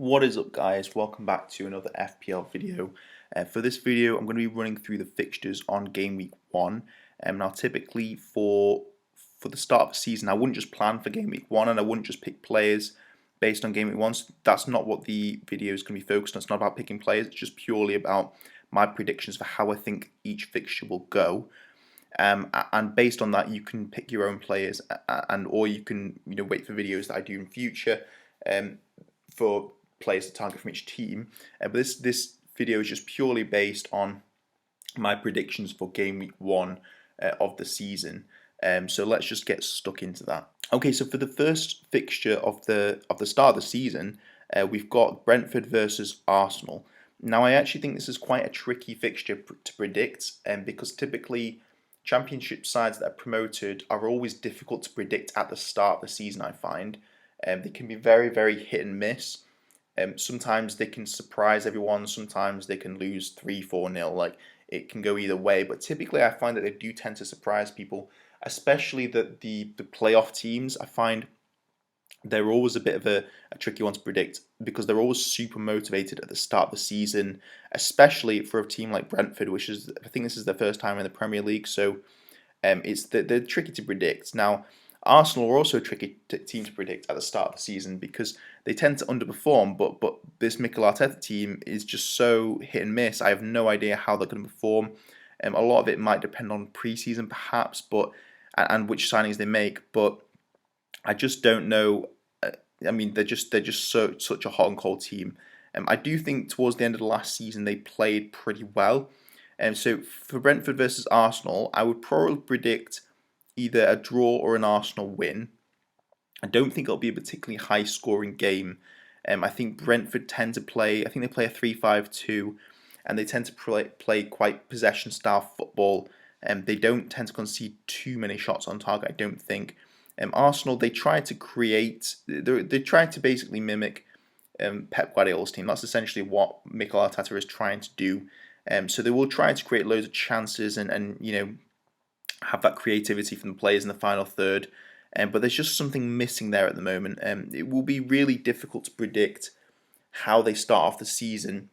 What is up, guys? Welcome back to another FPL video. For this video I'm going to be running through the fixtures on game week 1. Now typically for the start of the season I wouldn't just plan for game week 1 and I wouldn't just pick players based on game week 1. So that's not what the video is going to be focused on. It's not about picking players, it's just purely about my predictions for how I think each fixture will go. And based on that you can pick your own players or you can wait for videos that I do in future for players to target from each team. But this video is just purely based on my predictions for game week 1 of the season. So let's just get stuck into that. Okay, so for the first fixture of the start of the season, we've got Brentford versus Arsenal. Now I actually think this is quite a tricky fixture to predict, because typically championship sides that are promoted are always difficult to predict at the start of the season. I find they can be very, very hit and miss. Sometimes they can surprise everyone, sometimes they can lose 3-4-0, like it can go either way, but typically I find that they do tend to surprise people, especially the playoff teams. I find they're always a bit of a tricky one to predict because they're always super motivated at the start of the season, especially for a team like Brentford, which is, I think this is their first time in the Premier League, so they're tricky to predict. Now Arsenal are also a tricky team to predict at the start of the season because they tend to underperform, but this Mikel Arteta team is just so hit and miss. I have no idea how they're going to perform. A lot of it might depend on pre-season perhaps, and which signings they make, but I just don't know. I mean, they're just such a hot and cold team. I do think towards the end of the last season they played pretty well. So for Brentford versus Arsenal, I would probably predict either a draw or an Arsenal win. I don't think it'll be a particularly high-scoring game. I think Brentford tend to play. I think they play a 3-5-2, and they tend to play quite possession-style football. They don't tend to concede too many shots on target, I don't think. Arsenal, they try to create. They try to basically mimic Pep Guardiola's team. That's essentially what Mikel Arteta is trying to do. So they will try to create loads of chances and have that creativity from the players in the final third. But there's just something missing there at the moment. It will be really difficult to predict how they start off the season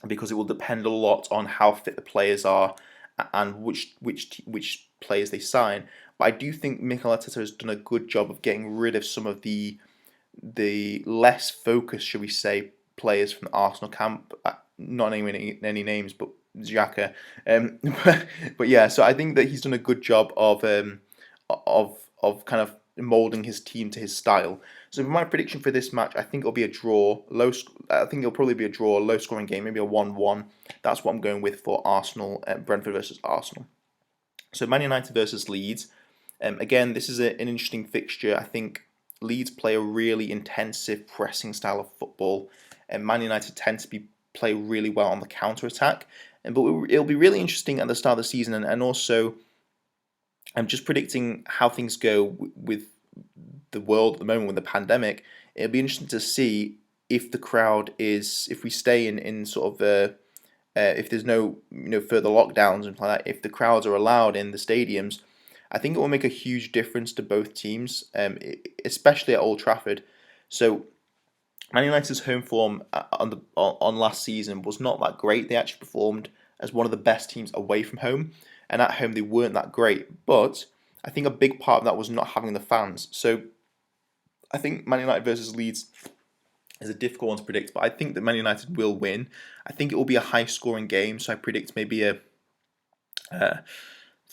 because it will depend a lot on how fit the players are and which players they sign. But I do think Mikel Arteta has done a good job of getting rid of some of the less focused, shall we say, players from the Arsenal camp. Not naming any names, but Xhaka. But yeah, so I think that he's done a good job of kind of molding his team to his style. So for my prediction for this match, I think it'll be a draw. I think it'll probably be a draw, low scoring game, maybe a 1-1. That's what I'm going with for Arsenal, Brentford versus Arsenal. So Man United versus Leeds. Again, this is an interesting fixture. I think Leeds play a really intensive pressing style of football, and Man United tend to play really well on the counter attack. But it'll be really interesting at the start of the season, and also I'm just predicting how things go with the world at the moment with the pandemic. It'll be interesting to see if the crowd if we stay in sort of if there's no further lockdowns and like that, if the crowds are allowed in the stadiums. I think it will make a huge difference to both teams, especially at Old Trafford. So Man United's home form on last season was not that great. They actually performed as one of the best teams away from home, and at home they weren't that great. But I think a big part of that was not having the fans. So I think Man United versus Leeds is a difficult one to predict, but I think that Man United will win. I think it will be a high-scoring game, so I predict maybe a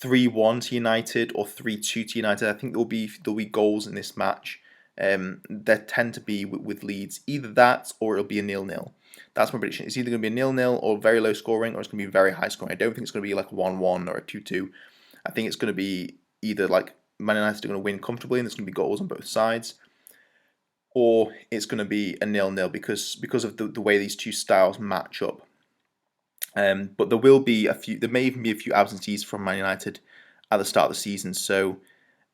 3-1 to United or 3-2 to United. I think there'll be goals in this match. There tend to be with Leeds either that or it'll be a 0-0. That's my prediction. It's either going to be a 0-0 or very low scoring, or it's going to be very high scoring. I don't think it's going to be like a 1-1 or a 2-2. I think it's going to be either like Man United are going to win comfortably and there's going to be goals on both sides, or it's going to be a 0-0 because of the way these two styles match up. But there will be there may even be a few absentees from Man United at the start of the season. So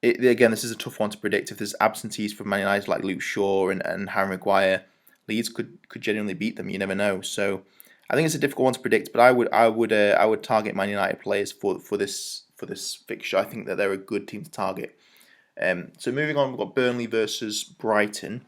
again, this is a tough one to predict. If there's absentees from Man United like Luke Shaw and Harry Maguire, Leeds could genuinely beat them. You never know. So I think it's a difficult one to predict. But I would target Man United players for this fixture. I think that they're a good team to target. So moving on, we've got Burnley versus Brighton.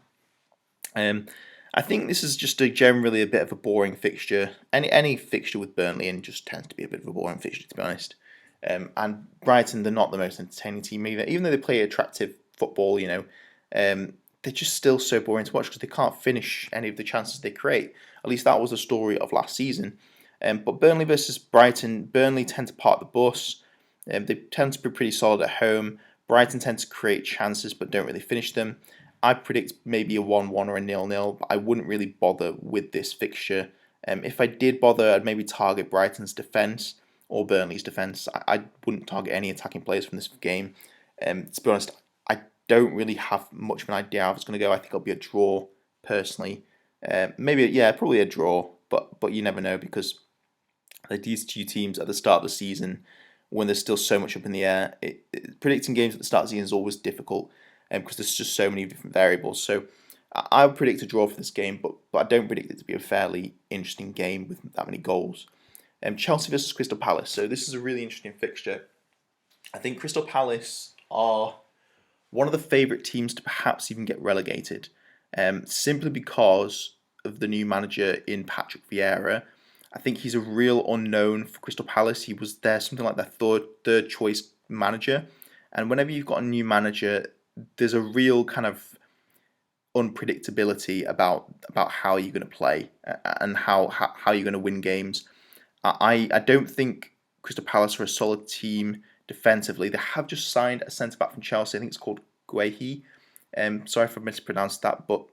I think this is just generally a bit of a boring fixture. Any fixture with Burnley in just tends to be a bit of a boring fixture, to be honest. And Brighton, they're not the most entertaining team either. Even though they play attractive football, they're just still so boring to watch because they can't finish any of the chances they create. At least that was the story of last season. But Burnley versus Brighton, Burnley tend to park the bus. They tend to be pretty solid at home. Brighton tend to create chances but don't really finish them. I predict maybe a 1-1 or a 0-0, but I wouldn't really bother with this fixture. If I did bother, I'd maybe target Brighton's defence or Burnley's defence. I wouldn't target any attacking players from this game. To be honest, I don't really have much of an idea how it's going to go. I think it'll be a draw, personally. Probably a draw, but you never know because these two teams at the start of the season, when there's still so much up in the air, predicting games at the start of the season is always difficult because there's just so many different variables. So I would predict a draw for this game, but I don't predict it to be a fairly interesting game with that many goals. Chelsea versus Crystal Palace. So this is a really interesting fixture. I think Crystal Palace are one of the favourite teams to perhaps even get relegated, simply because of the new manager in Patrick Vieira. I think he's a real unknown for Crystal Palace. He was there something like their third choice manager, and whenever you've got a new manager, there's a real kind of unpredictability about how you're going to play and how you're going to win games. I don't think Crystal Palace are a solid team defensively. They have just signed a centre back from Chelsea. I think it's called Guehi. Sorry if I mispronounced that, but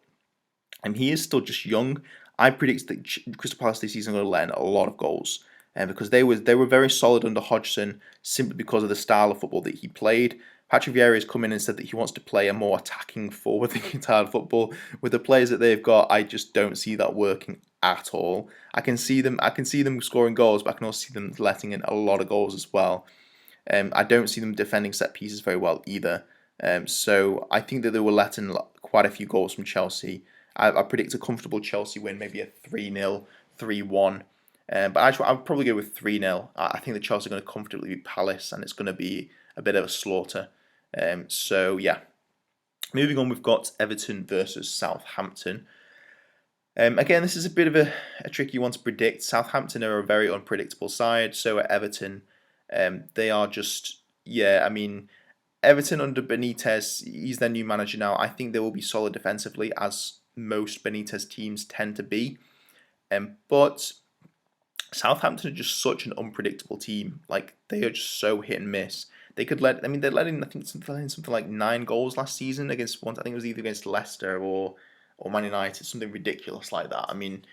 he is still just young. I predict that Crystal Palace this season are going to let in a lot of goals, because they were very solid under Hodgson simply because of the style of football that he played. Patrick Vieira has come in and said that he wants to play a more attacking, forward-thinking style of football. With the players that they've got, I just don't see that working at all. I can see them scoring goals, but I can also see them letting in a lot of goals as well. I don't see them defending set pieces very well either. So I think that they will let in quite a few goals from Chelsea. I predict a comfortable Chelsea win, maybe a 3-0, 3-1. But actually, I would probably go with 3-0. I think the Chelsea are going to comfortably beat Palace, and it's going to be a bit of a slaughter. So yeah. Moving on, we've got Everton versus Southampton. Again, this is a bit of a tricky one to predict. Southampton are a very unpredictable side, so are Everton. They are just, Everton under Benitez, he's their new manager now. I think they will be solid defensively, as most Benitez teams tend to be. But Southampton are just such an unpredictable team. Like, they are just so hit and miss. They let in, I think, something like 9 goals last season against I think it was either against Leicester or Man United, something ridiculous like that. I mean,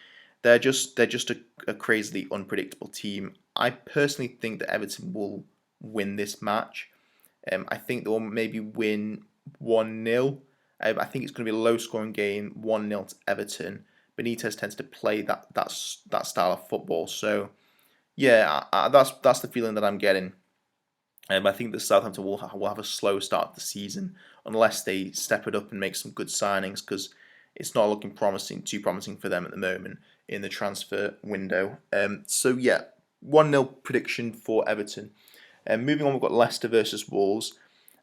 they're just a crazily unpredictable team. I personally think that Everton will win this match. I think they'll maybe win 1-0. I think it's going to be a low-scoring game, 1-0 to Everton. Benitez tends to play that style of football, so yeah, that's the feeling that I'm getting. I think that Southampton will have a slow start to the season unless they step it up and make some good signings, because it's not looking too promising for them at the moment in the transfer window. So yeah, 1-0 prediction for Everton. Moving on, we've got Leicester versus Wolves.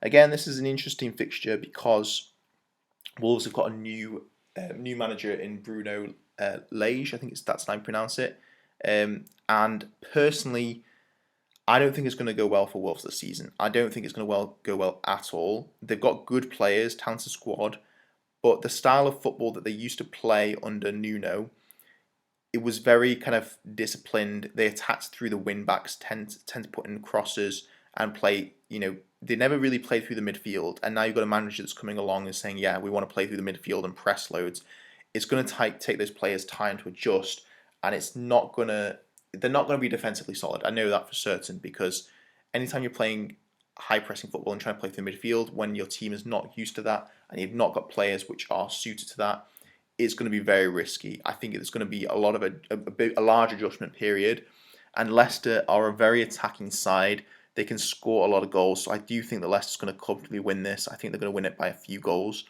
Again, this is an interesting fixture because Wolves have got a new manager in Bruno Lage. I think that's how I pronounce it. And personally, I don't think it's going to go well for Wolves this season. I don't think it's going to go well at all. They've got good players, talented squad, but the style of football that they used to play under Nuno, it was very kind of disciplined. They attacked through the wing backs, tend to put in crosses and play. They never really played through the midfield. And now you've got a manager that's coming along and saying, yeah, we want to play through the midfield and press loads. It's going to take those players time to adjust, and they're not going to be defensively solid. I know that for certain, because anytime you're playing high pressing football and trying to play through the midfield when your team is not used to that and you've not got players which are suited to that, it's going to be very risky. I think it's going to be a lot of a large adjustment period, and Leicester are a very attacking side. They can score a lot of goals, so I do think that Leicester's going to comfortably win this. I think they're going to win it by a few goals.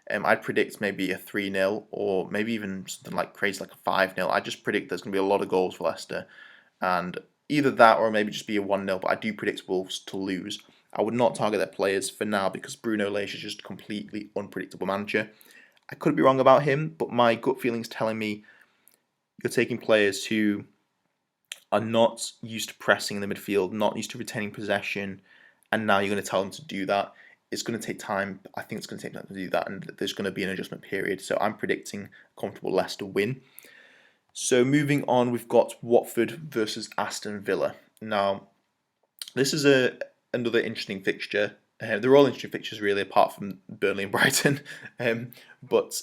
I'd predict maybe a 3-0 or maybe even something like crazy like a 5-0. I just predict there's going to be a lot of goals for Leicester, and either that or maybe just be a 1-0, but I do predict Wolves to lose. I would not target their players for now because Bruno Lage is just a completely unpredictable manager. I could be wrong about him, but my gut feeling's telling me you're taking players who are not used to pressing in the midfield, not used to retaining possession, and now you're going to tell them to do that. It's going to take time. I think it's going to take time to do that, and there's going to be an adjustment period. So I'm predicting a comfortable Leicester win. So moving on, we've got Watford versus Aston Villa. Now, this is another interesting fixture. They're all interesting fixtures, really, apart from Burnley and Brighton. But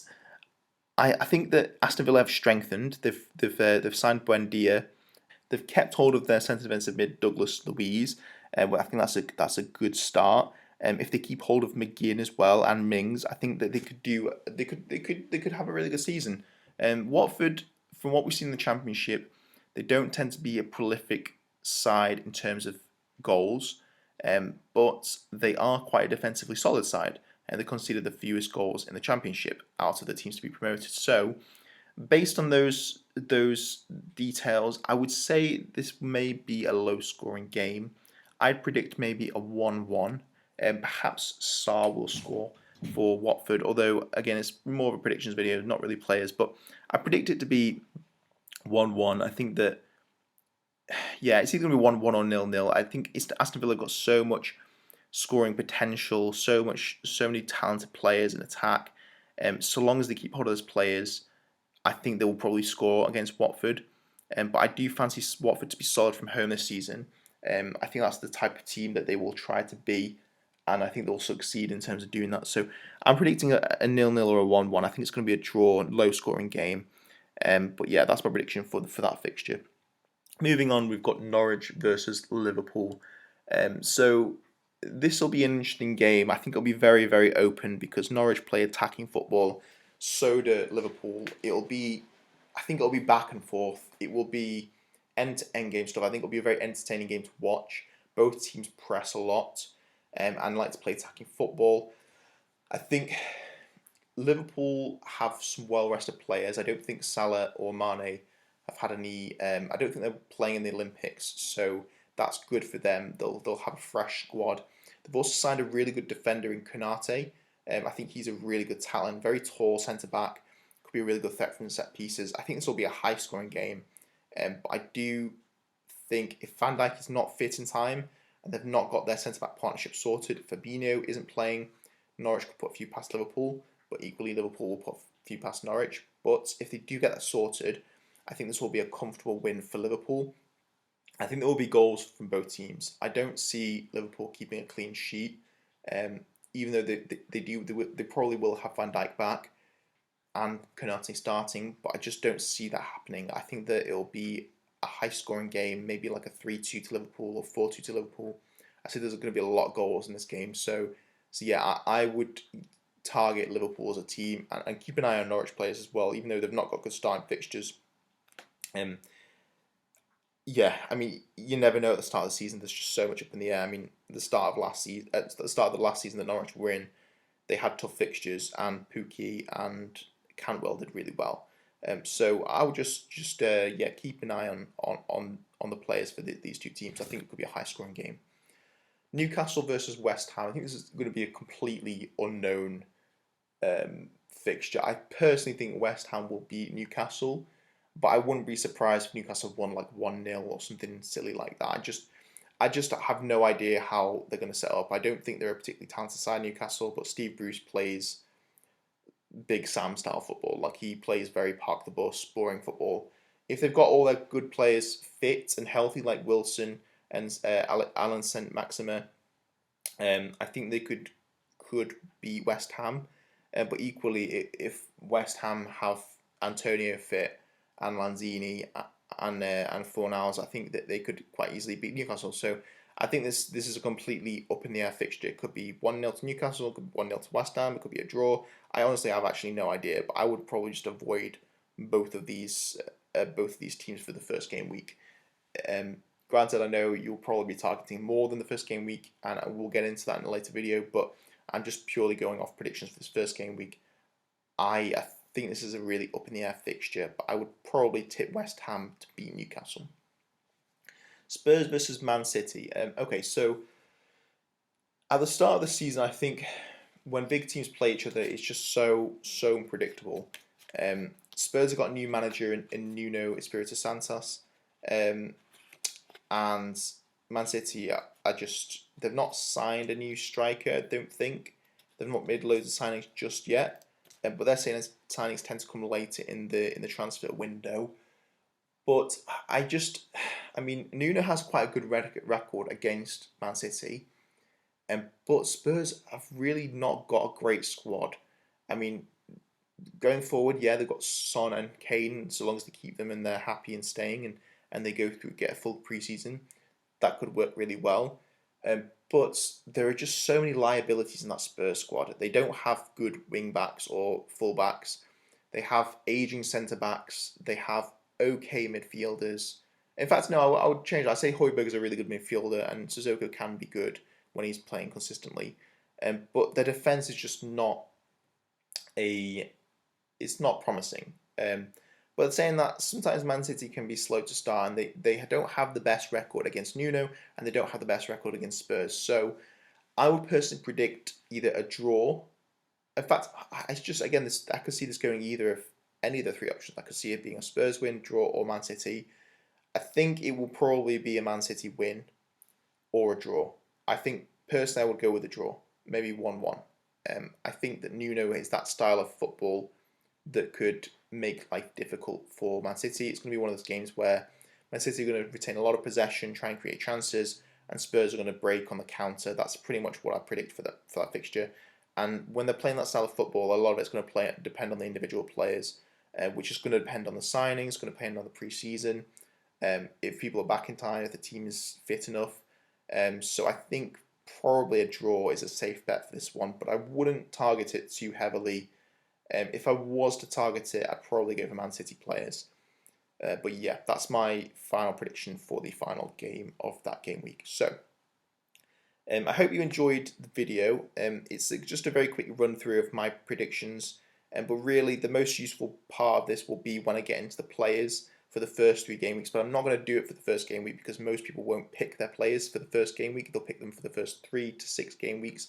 I think that Aston Villa have strengthened. They've signed Buendia. They've kept hold of their centre defensive mid Douglas Luiz. I think that's a good start. If they keep hold of McGinn as well and Mings, I think that they could have a really good season. Watford, from what we've seen in the Championship, they don't tend to be a prolific side in terms of goals, but they are quite a defensively solid side, and they conceded the fewest goals in the Championship out of the teams to be promoted. So, based on those details, I would say this may be a low-scoring game. I'd predict maybe a 1-1, and perhaps Sarr will score for Watford. Although again, it's more of a predictions video, not really players. But I predict it to be 1-1. I think that it's either going to be 1-1 or 0-0. I think Aston Villa have got so much scoring potential, so many talented players in attack. So long as they keep hold of those players, I think they will probably score against Watford. But I do fancy Watford to be solid from home this season. I think that's the type of team that they will try to be, and I think they'll succeed in terms of doing that. So I'm predicting a 0-0 or a 1-1. I think it's going to be a draw, low-scoring game. But yeah, that's my prediction for that fixture. Moving on, we've got Norwich versus Liverpool. So this will be an interesting game. I think it'll be very, very open because Norwich play attacking football. So do Liverpool. I think it'll be back and forth. It will be end-to-end game stuff. I think it'll be a very entertaining game to watch. Both teams press a lot and like to play attacking football. I think Liverpool have some well-rested players. I don't think Salah or Mane have had any. I don't think they're playing in the Olympics, so that's good for them. They'll have a fresh squad. They've also signed a really good defender in Konate. I think he's a really good talent, very tall centre back. Could be a really good threat from set pieces. I think this will be a high scoring game. But I do think if Van Dijk is not fit in time and they've not got their centre back partnership sorted, Fabinho isn't playing, Norwich could put a few past Liverpool, but equally Liverpool will put a few past Norwich. But if they do get that sorted, I think this will be a comfortable win for Liverpool. I think there will be goals from both teams. I don't see Liverpool keeping a clean sheet, even though they probably will have Van Dijk back and Konate starting, but I just don't see that happening. I think that it'll be a high-scoring game, maybe like a 3-2 to Liverpool or 4-2 to Liverpool. I see there's going to be a lot of goals in this game, so yeah, I would target Liverpool as a team and keep an eye on Norwich players as well, even though they've not got good starting fixtures. I mean, you never know at the start of the season. There's just so much up in the air. I mean, the start of the last season that Norwich were in, they had tough fixtures, and Pukki and Cantwell did really well. So I would just keep an eye on the players for these two teams. I think it could be a high scoring game. Newcastle versus West Ham. I think this is going to be a completely unknown fixture. I personally think West Ham will beat Newcastle, but I wouldn't be surprised if Newcastle won like 1-0 or something silly like that. I just have no idea how they're going to set up. I don't think they're a particularly talented side, Newcastle, but Steve Bruce plays Big Sam style football. Like, he plays very park the bus, boring football. If they've got all their good players fit and healthy, like Wilson and Alan St. Maxima, I think they could beat West Ham. But equally, if West Ham have Antonio fit and Lanzini and Fornals, I think that they could quite easily beat Newcastle. So I think this is a completely up in the air fixture. It could be 1-0 to Newcastle, it could be 1-0 to West Ham, it could be a draw. I honestly have actually no idea, but I would probably just avoid both of these teams for the first game week. Granted, I know you'll probably be targeting more than the first game week, and we'll get into that in a later video, but I'm just purely going off predictions for this first game week. I think this is a really up in the air fixture, but I would probably tip West Ham to beat Newcastle. Spurs versus Man City. Okay, so at the start of the season, I think when big teams play each other, it's just so unpredictable. Spurs have got a new manager in Nuno Espirito Santos, and Man City are just, they've not signed a new striker. I don't think they've not made loads of signings just yet, but they're saying as signings tend to come later in the transfer window. But I mean, Nuno has quite a good record against Man City, but Spurs have really not got a great squad. I mean, going forward, yeah, they've got Son and Kane, so long as they keep them and they're happy and staying, and they go through, get a full preseason, that could work really well. But there are just so many liabilities in that Spurs squad. They don't have good wing backs or full backs. They have aging centre backs. They have okay midfielders. In fact, no, I would change. I'd say Højbjerg is a really good midfielder, and Sissoko can be good when he's playing consistently. But their defence is just not it's not promising. But saying that, sometimes Man City can be slow to start, and they don't have the best record against Nuno, and they don't have the best record against Spurs. So I would personally predict either a draw. In fact, it's just, again, I could see this going either of any of the three options. I could see it being a Spurs win, draw, or Man City. I think it will probably be a Man City win or a draw. I think personally I would go with a draw, maybe 1-1. I think that Nuno is that style of football that could make life difficult for Man City. It's going to be one of those games where Man City are going to retain a lot of possession, try and create chances, and Spurs are going to break on the counter. That's pretty much what I predict for that fixture. And when they're playing that style of football, a lot of it's going to depend on the individual players, which is going to depend on the signings, going to depend on the pre-season, if people are back in time, if the team is fit enough. So I think probably a draw is a safe bet for this one, but I wouldn't target it too heavily. If I was to target it, I'd probably go for Man City players. But yeah, that's my final prediction for the final game of that game week. So I hope you enjoyed the video. It's just a very quick run through of my predictions. But really, the most useful part of this will be when I get into the players for the first 3 game weeks. But I'm not going to do it for the first game week because most people won't pick their players for the first game week. They'll pick them for the first 3 to 6 game weeks.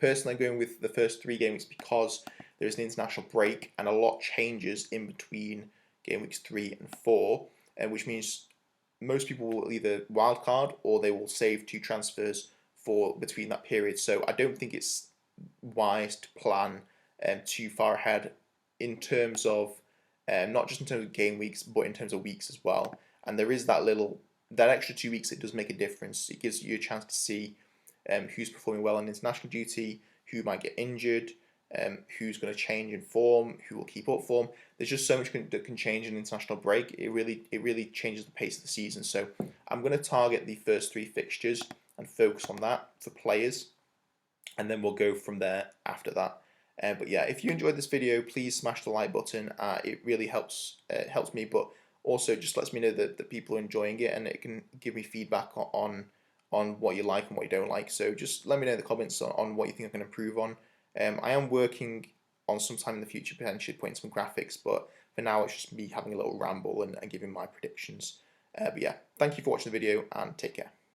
Personally, I'm going with the first 3 game weeks because there is an international break and a lot changes in between game weeks 3 and 4, which means most people will either wildcard or they will save 2 transfers for between that period. So I don't think it's wise to plan too far ahead in terms of not just in terms of game weeks, but in terms of weeks as well. And there is that extra 2 weeks. It does make a difference. It gives you a chance to see who's performing well on international duty, who might get injured, who's going to change in form, who will keep up form. There's just so much that can change in an international break. It really changes the pace of the season. So I'm going to target the first 3 fixtures and focus on that for players, and then we'll go from there after that. But yeah, if you enjoyed this video, please smash the like button. It really helps me, but also just lets me know that people are enjoying it, and it can give me feedback on what you like and what you don't like. So just let me know in the comments on what you think I can improve on. I am working on sometime in the future potentially putting some graphics, but for now it's just me having a little ramble and giving my predictions. But yeah, thank you for watching the video and take care.